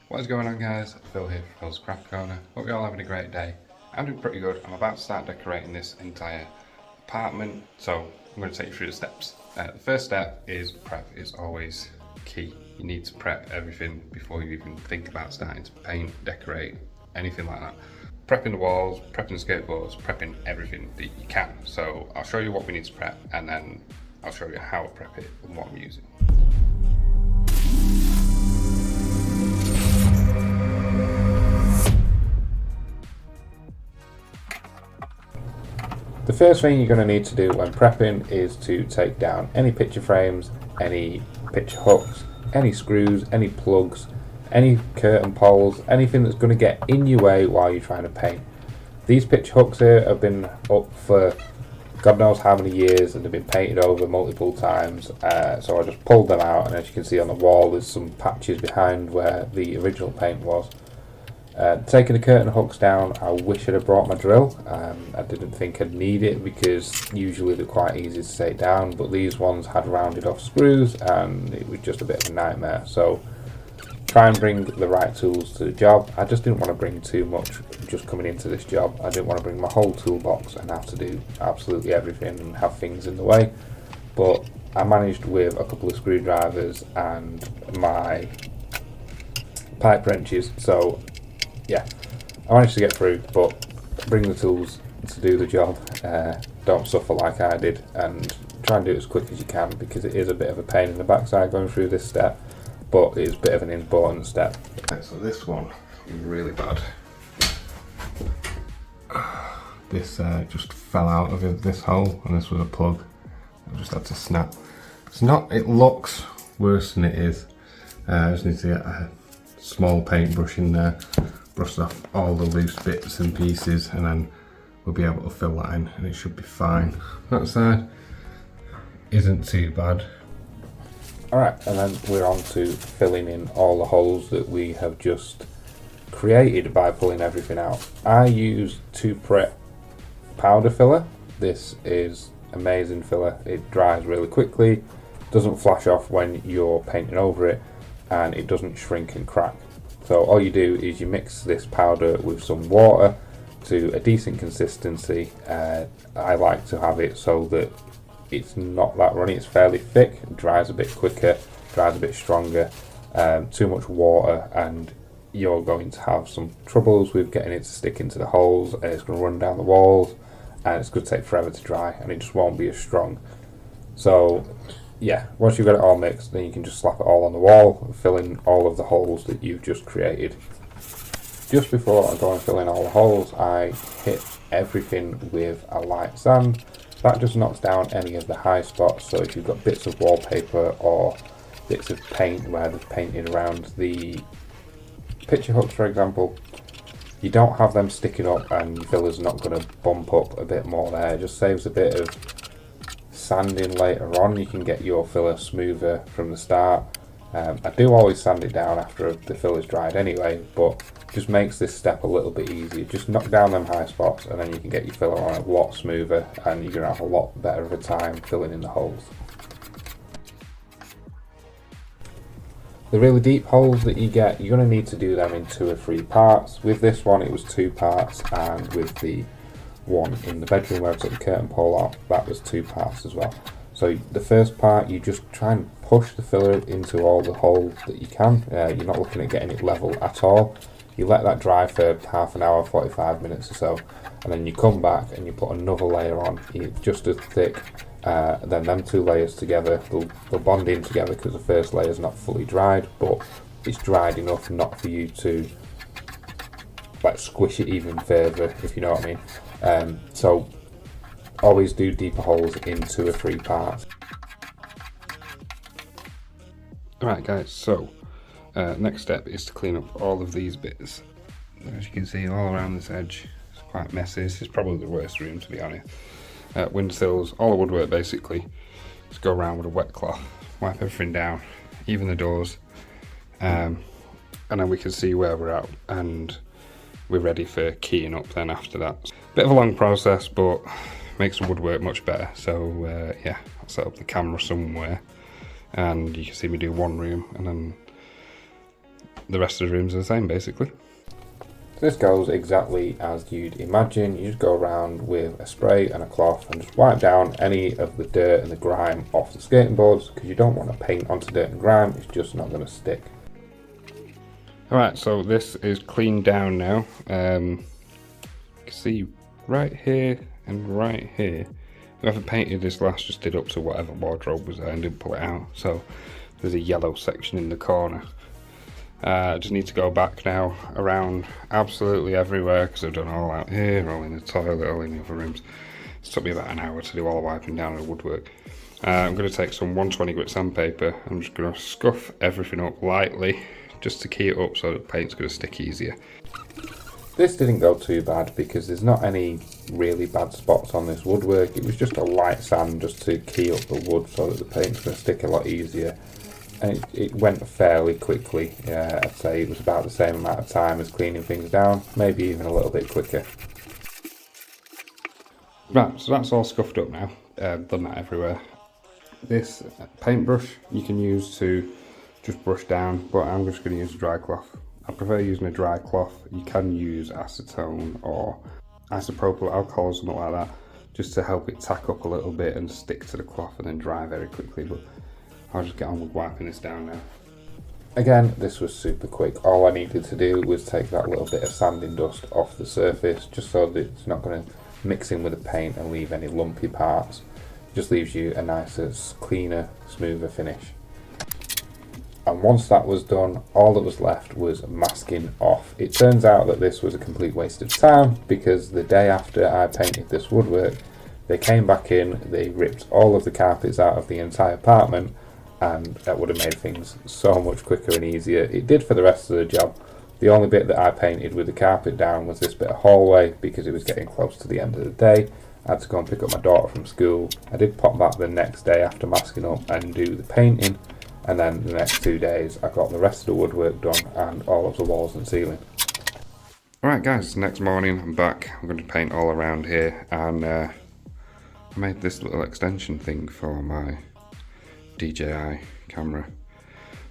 What is going on, guys? Phil here from Phil's Craft Corner. Hope you're all having a great day. I'm doing pretty good. I'm about to start decorating this entire apartment, so I'm going to take you through the steps. The first step is prep. It's always key. You need to prep everything before you even think about starting to paint, decorate, anything like that. Prepping the walls, prepping the skateboards, prepping everything that you can. So I'll show you what we need to prep, and then I'll show you how to prep it and what I'm using. The first thing you're going to need to do when prepping is to take down any picture frames, any picture hooks, any screws, any plugs, any curtain poles, anything that's going to get in your way while you're trying to paint. These picture hooks here have been up for God knows how many years and they've been painted over multiple times, so I just pulled them out, and as you can see on the wall there's some patches behind where the original paint was. Taking the curtain hooks down, I wish I'd have brought my drill. I didn't think I'd need it because usually they're quite easy to take down, but these ones had rounded off screws and it was just a bit of a nightmare. So try and bring the right tools to the job. I just didn't want to bring too much just coming into this job. I didn't want to bring my whole toolbox and have to do absolutely everything and have things in the way. But I managed with a couple of screwdrivers and my pipe wrenches, so yeah, I managed to get through, but bring the tools to do the job. Don't suffer like I did, and try and do it as quick as you can because it is a bit of a pain in the backside going through this step, but it's a bit of an important step. Okay, so this one is really bad. This just fell out of this hole, and this was a plug. I just had to snap. It looks worse than it is. I just need to get a small paintbrush in there, brush off all the loose bits and pieces, and then we'll be able to fill that in and it should be fine. That side isn't too bad. Alright, and then we're on to filling in all the holes that we have just created by pulling everything out. I use 2-Prep powder filler. This is amazing filler. It dries really quickly, doesn't flash off when you're painting over it, and it doesn't shrink and crack. So all you do is you mix this powder with some water to a decent consistency. I like to have it so that it's not that runny, it's fairly thick, it dries a bit quicker, dries a bit stronger. Too much water and you're going to have some troubles with getting it to stick into the holes, and it's going to run down the walls, and it's going to take forever to dry, and it just won't be as strong. So yeah, once you've got it all mixed, then you can just slap it all on the wall and fill in all of the holes that you've just created. Just before I go and fill in all the holes, I hit everything with a light sand. That just knocks down any of the high spots, so if you've got bits of wallpaper or bits of paint where they've painted around the picture hooks, for example, you don't have them sticking up and your filler's not going to bump up a bit more there. It just saves a bit of sanding later on. You can get your filler smoother from the start. I do always sand it down after the filler's dried anyway, but just makes this step a little bit easier. Just knock down them high spots and then you can get your filler on a lot smoother, and you're going to have a lot better of a time filling in the holes. The really deep holes that you get, you're going to need to do them in 2 or 3 parts. With this one it was 2 parts, and with the one in the bedroom where I took the curtain pole off, that was 2 parts as well. So the first part, you just try and push the filler into all the holes that you can. You're not looking at getting it level at all. You let that dry for half an hour, 45 minutes or so, and then you come back and you put another layer on, just as thick. Then them 2 layers together, they'll bond in together because the first layer is not fully dried, but it's dried enough not for you to like squish it even further, if you know what I mean. So always do deeper holes in 2 or 3 parts. Alright guys, so next step is to clean up all of these bits. As you can see, all around this edge, it's quite messy. This is probably the worst room, to be honest. Windsills, all the woodwork basically, just go around with a wet cloth, wipe everything down, even the doors, and then we can see where we're at, and we're ready for keying up then after that. Bit of a long process, but makes the woodwork much better. So yeah, I'll set up the camera somewhere and you can see me do one room, and then the rest of the rooms are the same basically. This goes exactly as you'd imagine. You just go around with a spray and a cloth and just wipe down any of the dirt and the grime off the skating boards, because you don't want to paint onto dirt and grime, it's just not going to stick. Alright, so this is cleaned down now. You can see right here and right here. Whoever painted this last just did up to whatever wardrobe was there and didn't pull it out. So there's a yellow section in the corner. I just need to go back now around absolutely everywhere, because I've done all out here, all in the toilet, all in the other rooms. It took me about an hour to do all the wiping down of the woodwork. I'm going to take some 120 grit sandpaper. I'm just going to scuff everything up lightly just to key it up so the paint's going to stick easier. This didn't go too bad because there's not any really bad spots on this woodwork. It was just a light sand just to key up the wood so that the paint's going to stick a lot easier. And it went fairly quickly. I'd say it was about the same amount of time as cleaning things down, maybe even a little bit quicker. Right, so that's all scuffed up now. Done that everywhere. This paintbrush you can use to just brush down, but I'm just going to use a dry cloth. I prefer using a dry cloth. You can use acetone or isopropyl alcohol or something like that, just to help it tack up a little bit and stick to the cloth and then dry very quickly. But I'll just get on with wiping this down now. Again, this was super quick. All I needed to do was take that little bit of sanding dust off the surface, just so that it's not going to mix in with the paint and leave any lumpy parts. It just leaves you a nicer, cleaner, smoother finish. And once that was done, all that was left was masking off. It turns out that this was a complete waste of time, because the day after I painted this woodwork, they came back in, they ripped all of the carpets out of the entire apartment, and that would have made things so much quicker and easier. It did for the rest of the job. The only bit that I painted with the carpet down was this bit of hallway, because it was getting close to the end of the day. I had to go and pick up my daughter from school. I did pop back the next day after masking up and do the painting, and then the next 2 days I got the rest of the woodwork done and all of the walls and ceiling. Alright guys, next morning I'm back. I'm going to paint all around here, and I made this little extension thing for my DJI camera,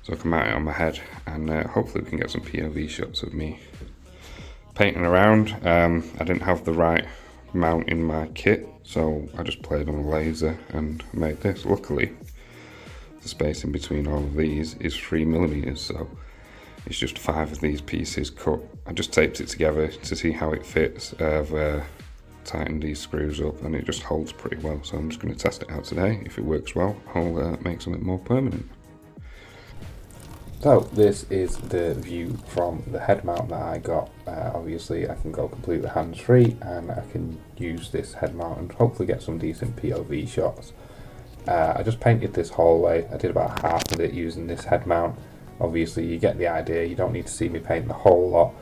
so I can mount it on my head, and hopefully we can get some POV shots of me painting around. I didn't have the right mount in my kit, so I just played on a laser and made this. Luckily the space in between all of these is 3mm, so it's just 5 of these pieces cut. I just taped it together to see how it fits. I've tightened these screws up and it just holds pretty well, so I'm just going to test it out today. If it works well, I'll make something more permanent. So this is the view from the head mount that I got. Obviously I can go completely hands-free, and I can use this head mount and hopefully get some decent POV shots. I just painted this hallway. I did about half of it using this head mount. Obviously you get the idea, you don't need to see me paint the whole lot,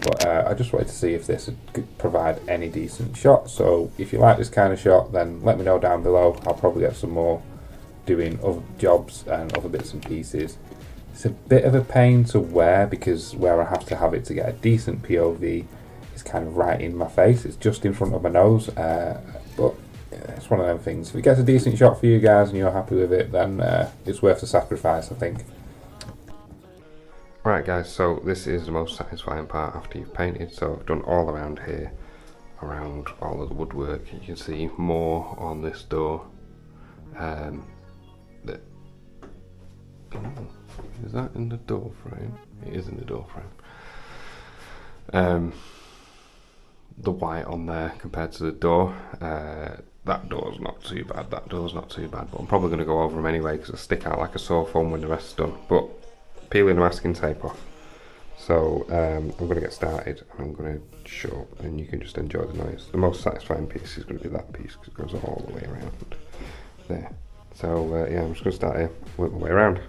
but I just wanted to see if this could provide any decent shots. So if you like this kind of shot, then let me know down below. I'll probably get some more doing other jobs and other bits and pieces. It's a bit of a pain to wear, because where I have to have it to get a decent POV is kind of right in my face. It's just in front of my nose, but it's one of them things. If it gets a decent shot for you guys and you're happy with it, then it's worth the sacrifice, I think. Right guys, so this is the most satisfying part after you've painted. So I've done all around here, around all of the woodwork. You can see more on this door. Is that in the door frame? It is in the door frame. The white on there compared to the door. That door's not too bad, that door's not too bad, but I'm probably going to go over them anyway because they stick out like a sore thumb when the rest's done. But peeling the masking tape off. So I'm going to get started, and I'm going to show up and you can just enjoy the noise. The most satisfying piece is going to be that piece because it goes all the way around there. So yeah, I'm just going to start here, work my way around.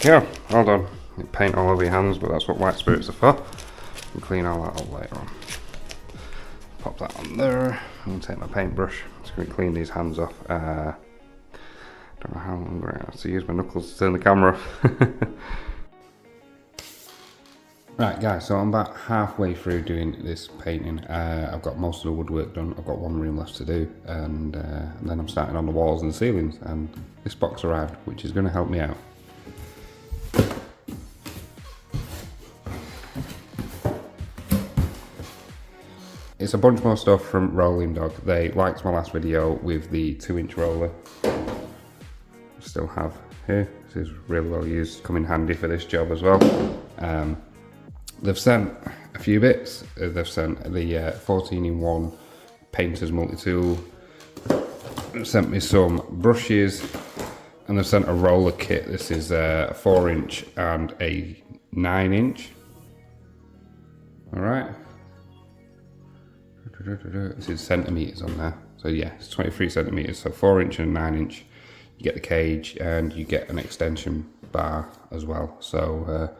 Yeah, all done. You paint all over your hands, but that's what white spirits are for. And clean all that up later on. Pop that on there. I'm gonna take my paintbrush. Just gonna clean these hands off. Don't know how I'm gonna have to use my knuckles to turn the camera off. Right guys, so I'm about halfway through doing this painting. I've got most of the woodwork done. I've got one room left to do, and then I'm starting on the walls and ceilings, and this box arrived, which is going to help me out. It's a bunch more stuff from Rollingdog. They liked my last video with the 2-inch roller. Still have here. This is really well used, come in handy for this job as well. They've sent a few bits. They've sent the 14-in-1 painter's multi-tool. They've sent me some brushes, and they've sent a roller kit. This is a 4-inch and a 9-inch. All right. This is centimeters on there. So yeah, it's 23 centimeters. So 4-inch and 9-inch. You get the cage and you get an extension bar as well. So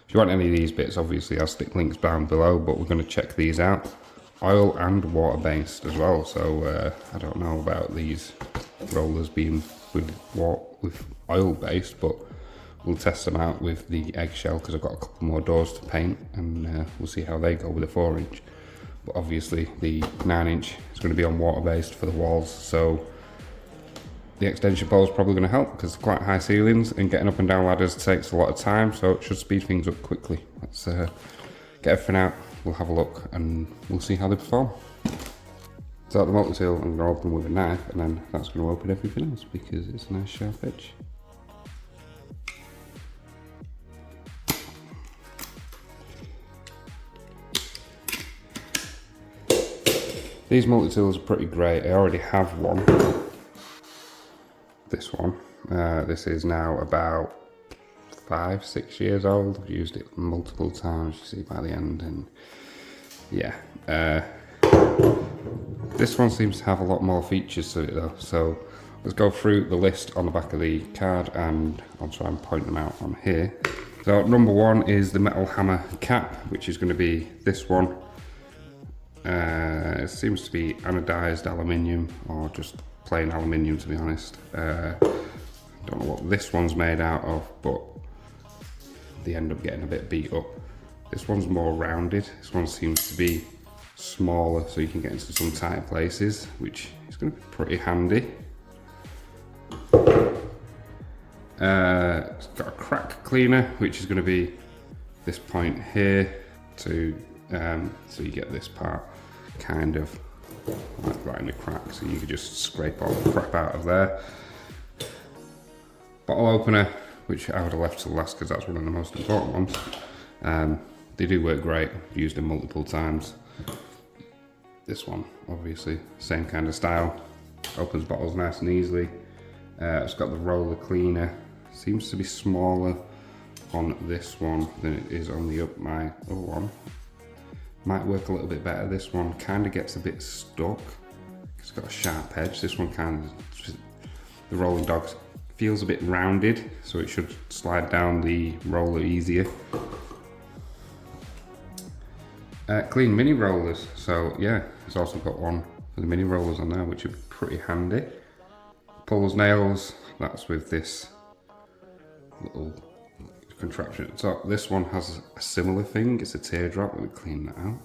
if you want any of these bits, obviously I'll stick links down below, but we're going to check these out. Oil and water based as well, so I don't know about these rollers being with oil based, but we'll test them out with the eggshell because I've got a couple more doors to paint, and we'll see how they go with the 4-inch. But obviously the 9-inch is going to be on water based for the walls, so the extension pole is probably going to help because it's quite high ceilings, and getting up and down ladders takes a lot of time, so it should speed things up quickly. Let's get everything out, we'll have a look, and we'll see how they perform. So the multi-tool I'm going to open with a knife, and then that's going to open everything else because it's a nice sharp edge. These multi-tools are pretty great. I already have one. This one. This is now about 5-6 years old. I've used it multiple times, you see by the end, and yeah. This one seems to have a lot more features to it though, so let's go through the list on the back of the card and I'll try and point them out on here. So number 1 is the metal hammer cap, which is going to be this one. It seems to be anodized aluminium, or just plain aluminium to be honest. Don't know what this one's made out of, but they end up getting a bit beat up. This one's more rounded. This one seems to be smaller, so you can get into some tight places, which is going to be pretty handy. It's got a crack cleaner, which is going to be this point here to so you get this part kind of like right in the crack, so you can just scrape all the crap out of there. Bottle opener, which I would have left to last because that's one of the most important ones. They do work great, I've used them multiple times. This one, obviously, same kind of style, opens bottles nice and easily. It's got the roller cleaner, seems to be smaller on this one than it is on the my other one. Might work a little bit better. This one kind of gets a bit stuck. It's got a sharp edge. This one kind of, the Rollingdog feels a bit rounded, so it should slide down the roller easier. Clean mini rollers. So yeah, it's also got one for the mini rollers on there, which are pretty handy. Pulls nails. That's with this little contraption at the top. This one has a similar thing, it's a teardrop. Let me clean that out.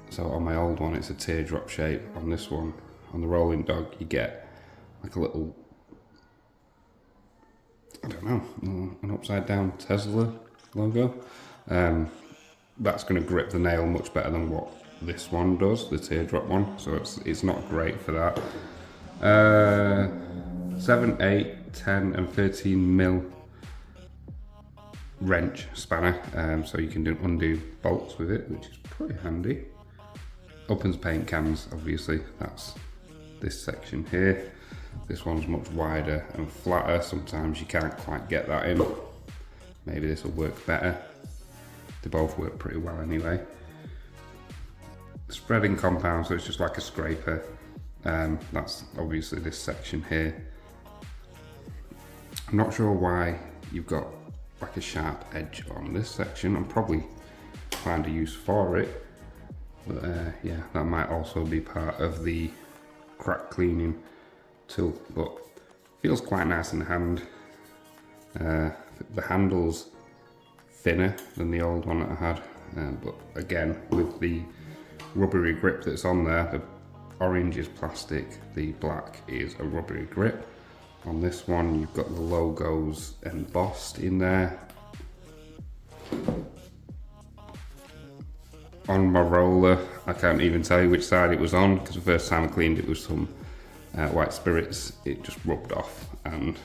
So on my old one it's a teardrop shape. On this one, on the Rollingdog, you get like a little, I don't know, an upside down Tesla logo. That's going to grip the nail much better than what this one does, the teardrop one, so it's not great for that. 7, 8, 10 and 13 mil wrench spanner, so you can undo bolts with it, which is pretty handy. Opens paint cans, obviously, that's this section here. This one's much wider and flatter, sometimes you can't quite get that in. Maybe this will work better. They both work pretty well anyway. Spreading compound, so it's just like a scraper. That's obviously this section here. I'm not sure why you've got like a sharp edge on this section. I'm probably find a use for it, but yeah, that might also be part of the crack cleaning tool, but feels quite nice in the hand. The handle's thinner than the old one that I had, but again, with the rubbery grip that's on there, the orange is plastic, the black is a rubbery grip. On this one, you've got the logos embossed in there. On my roller, I can't even tell you which side it was on, because the first time I cleaned it with some white spirits, it just rubbed off, and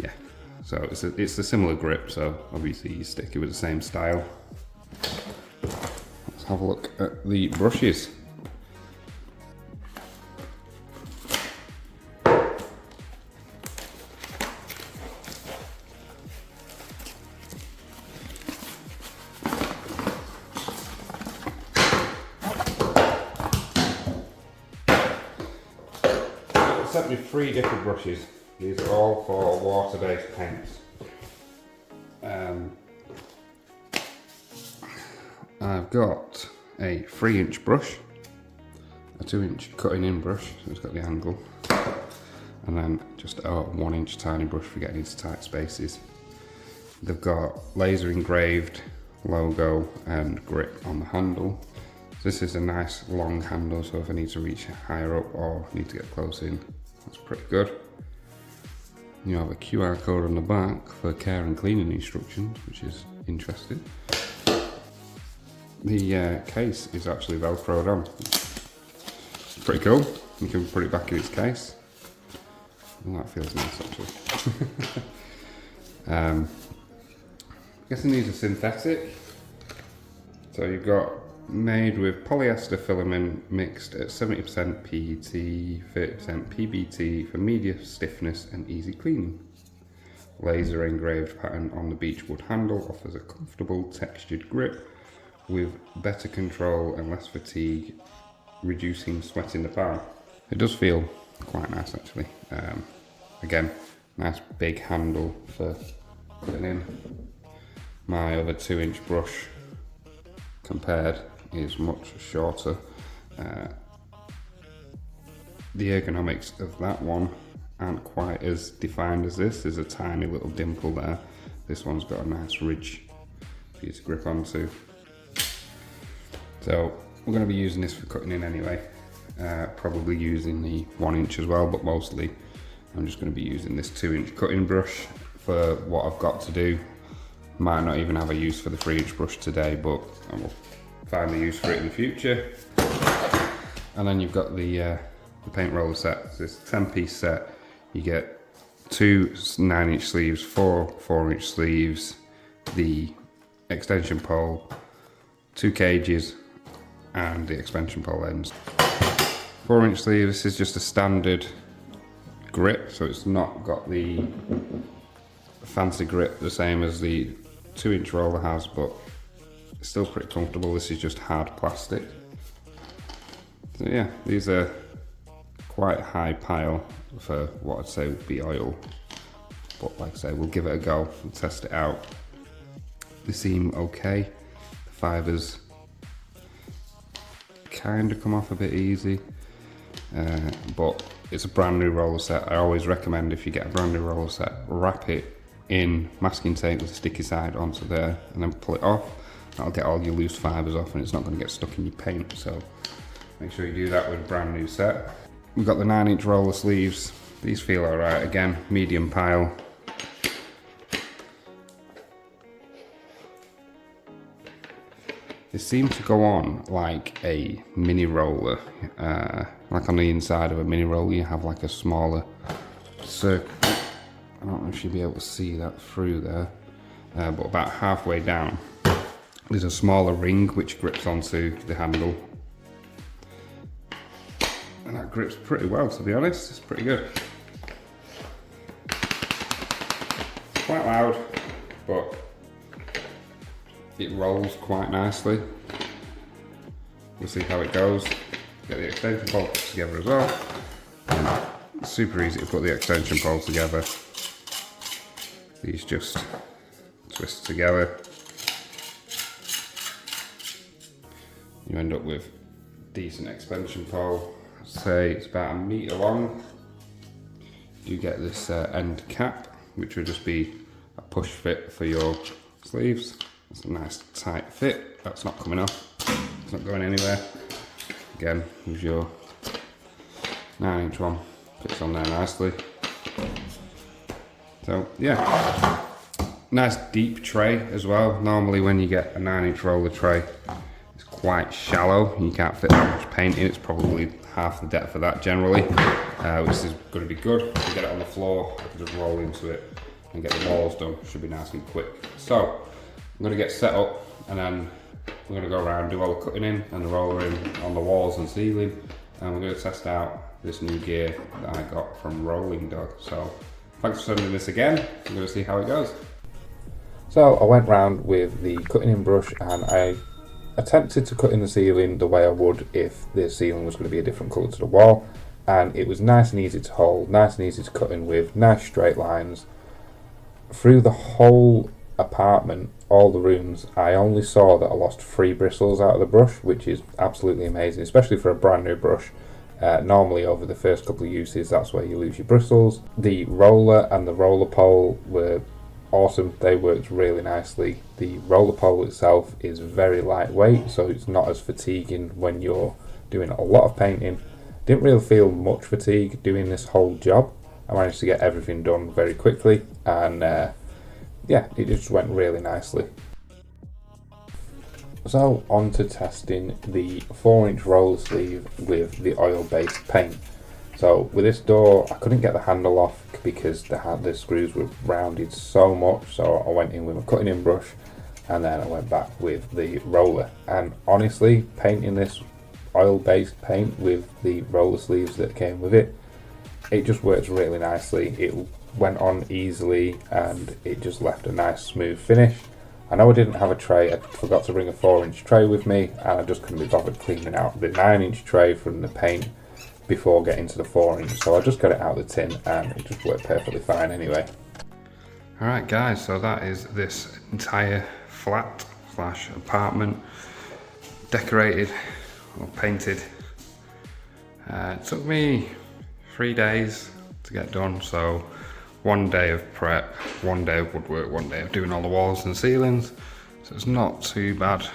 yeah, so it's a similar grip, so obviously you stick it with the same style. Let's have a look at the brushes. Sent me 3 different brushes. These are all for water-based paints. I've got a 3-inch brush, a 2-inch cutting in brush, so it's got the angle, and then just a 1-inch tiny brush for getting into tight spaces. They've got laser engraved logo and grip on the handle. This is a nice long handle, so if I need to reach higher up or need to get close in, that's pretty good. You have a QR code on the back for care and cleaning instructions, which is interesting. The case is actually velcroed on. It's pretty cool. You can put it back in its case. And that feels nice actually. I'm guessing these are synthetic. So you've got made with polyester filament mixed at 70% PET, 30% PBT for medium stiffness and easy cleaning. Laser engraved pattern on the beechwood handle offers a comfortable textured grip with better control and less fatigue, reducing sweat in the palm. It does feel quite nice actually. Again, nice big handle for putting in. My other 2-inch brush compared is much shorter. The ergonomics of that one aren't quite as defined as this. There's a tiny little dimple there. This one's got a nice ridge for you to grip onto. So we're going to be using this for cutting in anyway. Probably using the 1-inch as well, but mostly I'm just going to be using this 2-inch cutting brush for what I've got to do. Might not even have a use for the 3-inch brush today, but I will find a use for it in the future. And then you've got the paint roller set. So it's a 10-piece set. You get 2 9-inch sleeves, 4 4-inch sleeves, the extension pole, 2 cages, and the expansion pole ends. 4-inch sleeve, this is just a standard grip, so it's not got the fancy grip the same as the 2-inch roller has, but it's still pretty comfortable. This is just hard plastic. So yeah, these are quite high pile for what I'd say would be oil, but like I say, we'll give it a go and test it out. They seem okay. The fibres kind of come off a bit easy, but it's a brand new roller set. I always recommend, if you get a brand new roller set, wrap it in masking tape with a sticky side onto there and then pull it off. That'll get all your loose fibres off and it's not going to get stuck in your paint, so make sure you do that with a brand new set. We've got the 9-inch roller sleeves. These feel alright, again, medium pile. They seem to go on like a mini roller. Like on the inside of a mini roller you have like a smaller circle. I don't know if you'll be able to see that through there, but about halfway down there's a smaller ring which grips onto the handle. And that grips pretty well, to be honest. It's pretty good. Quite loud, but it rolls quite nicely. We'll see how it goes. get the extension pole put together as well. And it's super easy to put the extension pole together. These just twist together. You end up with a decent extension pole. I'd say it's about 1 metre long. You get this end cap, which will just be a push fit for your sleeves. It's a nice tight fit. That's not coming off. It's not going anywhere. Again, use your 9-inch one. Fits on there nicely. So yeah, nice deep tray as well. Normally when you get a 9-inch roller tray, it's quite shallow. You can't fit that much paint in. It's probably half the depth of that generally, which is going to be good. If you get it on the floor, just roll into it and get the walls done. Should be nice and quick. So I'm going to get set up and then we're going to go around, do all the cutting in and the roller in on the walls and ceiling, and we're going to test out this new gear that I got from Rollingdog. So thanks for sending this again. I'm going to see how it goes. So I went round with the cutting in brush and I attempted to cut in the ceiling the way I would if the ceiling was going to be a different colour to the wall, and it was nice and easy to hold, nice and easy to cut in with, nice straight lines. Through the whole apartment, all the rooms, I only saw that I lost 3 bristles out of the brush, which is absolutely amazing, especially for a brand new brush. Normally over the first couple of uses, that's where you lose your bristles. The roller and the roller pole were awesome. They worked really nicely. The roller pole itself is very lightweight, so it's not as fatiguing when you're doing a lot of painting. Didn't really feel much fatigue doing this whole job. I managed to get everything done very quickly, and yeah, it just went really nicely. So on to testing the 4-inch roller sleeve with the oil-based paint. So with this door, I couldn't get the handle off because the screws were rounded so much. So I went in with a cutting in brush and then I went back with the roller. And honestly, painting this oil-based paint with the roller sleeves that came with it, it just works really nicely. It went on easily and it just left a nice smooth finish. I know I didn't have a tray. I forgot to bring a 4-inch tray with me and I just couldn't be bothered cleaning out the 9-inch tray from the paint before getting to the 4-inch, so I just got it out of the tin and it just worked perfectly fine anyway. Alright guys, so that is this entire flat / apartment decorated or painted. It took me 3 days to get done, so 1 day of prep, 1 day of woodwork, 1 day of doing all the walls and ceilings, so it's not too bad.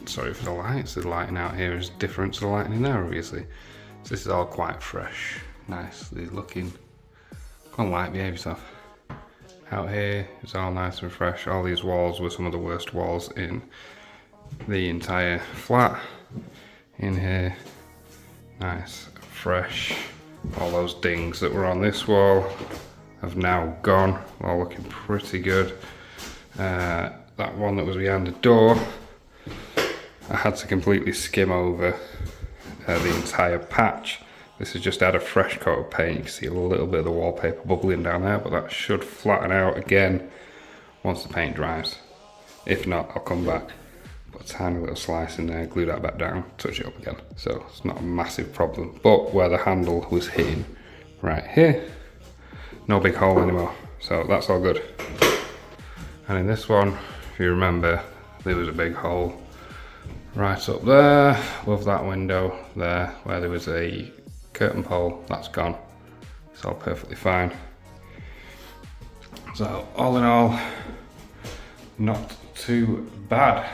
Sorry for the lights, the lighting out here is different to the lighting in there obviously. So this is all quite fresh, nicely looking. Go on light, behave yourself. Out here, it's all nice and fresh. All these walls were some of the worst walls in the entire flat. In here, nice, fresh. All those dings that were on this wall have now gone, all looking pretty good. That one that was behind the door, I had to completely skim over the entire patch. This has just had a fresh coat of paint. You can see a little bit of the wallpaper bubbling down there, but that should flatten out again once the paint dries. If not, I'll come back, put a tiny little slice in there, glue that back down, touch it up again. So it's not a massive problem, but where the handle was hitting right here, no big hole anymore, so that's all good. And in this one, if you remember, there was a big hole right up there above that window there where there was a curtain pole. That's gone. It's all perfectly fine. So all in all, not too bad.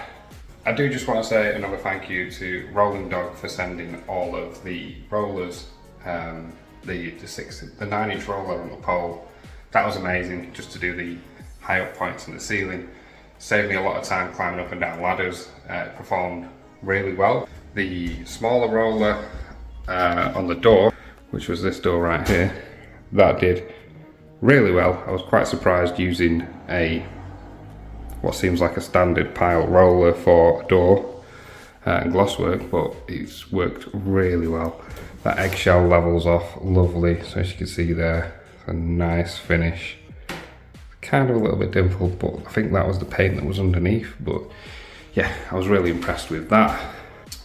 I do just want to say another thank you to Rollingdog for sending all of the rollers, the 9-inch roller on the pole. That was amazing, just to do the high up points in the ceiling. Saved me a lot of time climbing up and down ladders. It performed really well. The smaller roller on the door, which was this door right here, that did really well. I was quite surprised using what seems like a standard pile roller for a door and glosswork, but it's worked really well. That eggshell levels off lovely, so as you can see there, a nice finish. Kind of a little bit dimpled, but I think that was the paint that was underneath. But yeah, I was really impressed with that.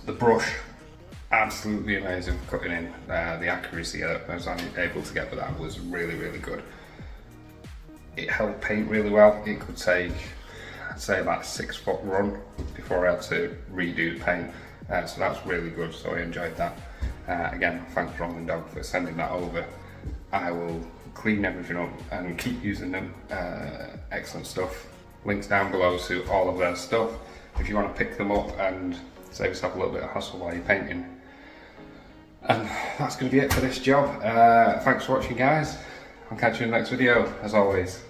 The brush absolutely amazing for cutting in. The accuracy I was able to get with that was really, really good. It held paint really well. It could take, I'd say, about a 6 foot run before I had to redo the paint. So that's really good, so I enjoyed that. Again, thanks Rollingdog for sending that over. I will clean everything up and keep using them. Excellent stuff. Links down below to all of their stuff if you want to pick them up and save yourself a little bit of hassle while you're painting. And that's going to be it for this job. Thanks for watching, guys. I'll catch you in the next video, as always.